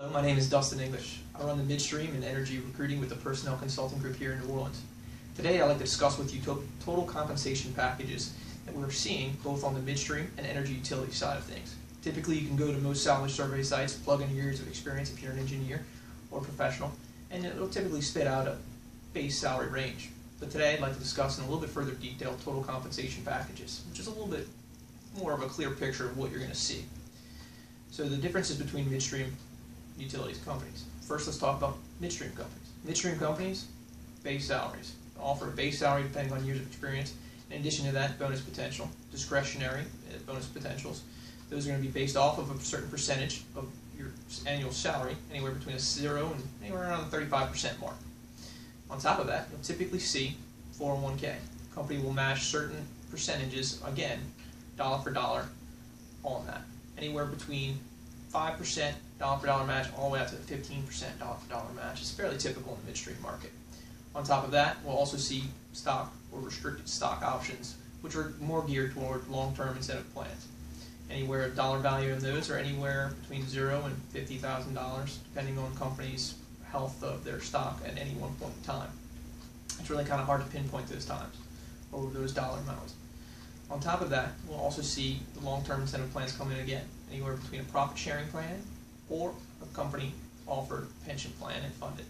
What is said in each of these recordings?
Hello, my name is Dustin English. I run the midstream and energy recruiting with the Personnel Consulting Group here in New Orleans. Today I'd like to discuss with you total compensation packages that we're seeing both on the midstream and energy utility side of things. Typically you can go to most salary survey sites, plug in years of experience if you're an engineer or professional, and it'll typically spit out a base salary range. But today I'd like to discuss in a little bit further detail total compensation packages, which is a little bit more of a clear picture of what you're going to see. So the differences between midstream utilities companies. First, let's talk about midstream companies. Midstream companies, base salaries. Offer a base salary depending on years of experience. In addition to that, bonus potential, discretionary bonus potentials. Those are going to be based off of a certain percentage of your annual salary, anywhere between a 0 and anywhere around the 35% mark. On top of that, you'll typically see 401k. The company will match certain percentages, again, dollar for dollar on that. Anywhere between 5% dollar for dollar match all the way up to 15% dollar for dollar match. It's fairly typical in the midstream market. On top of that, we'll also see stock or restricted stock options, which are more geared toward long-term incentive plans. Anywhere dollar value of those are anywhere between $0 and $50,000, depending on the company's health of their stock at any one point in time. It's really kind of hard to pinpoint those times or those dollar amounts. On top of that, we'll also see the long-term incentive plans come in again, anywhere between a profit-sharing plan or a company-offered pension plan and funded.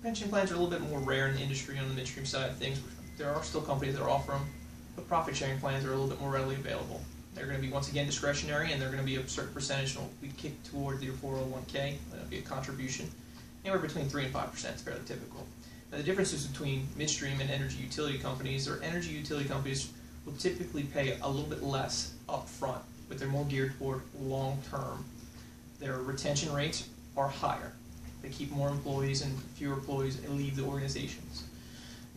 Pension plans are a little bit more rare in the industry on the midstream side of things. There are still companies that offer them, but profit-sharing plans are a little bit more readily available. They're going to be, once again, discretionary, and they're going to be a certain percentage that will be kicked toward your 401k. That'll be a contribution. Anywhere between 3 and 5% is fairly typical. Now, the differences between midstream and energy utility companies or energy utility companies will typically pay a little bit less up front, but they're more geared toward long-term. Their retention rates are higher. They keep more employees, and fewer employees leave the organizations.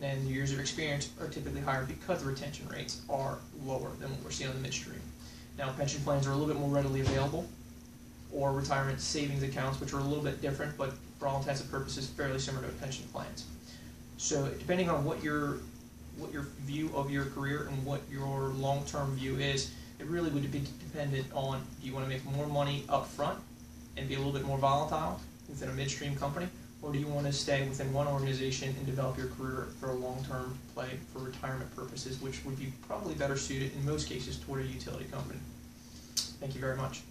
And the years of experience are typically higher because the retention rates are lower than what we're seeing on the midstream. Now, pension plans are a little bit more readily available, or retirement savings accounts, which are a little bit different, but for all intents and purposes, fairly similar to pension plans. So, depending on what your view of your career and what your long-term view is, it really would be dependent on, do you want to make more money up front and be a little bit more volatile within a midstream company, or do you want to stay within one organization and develop your career for a long-term play for retirement purposes, which would be probably better suited in most cases toward a utility company. Thank you very much.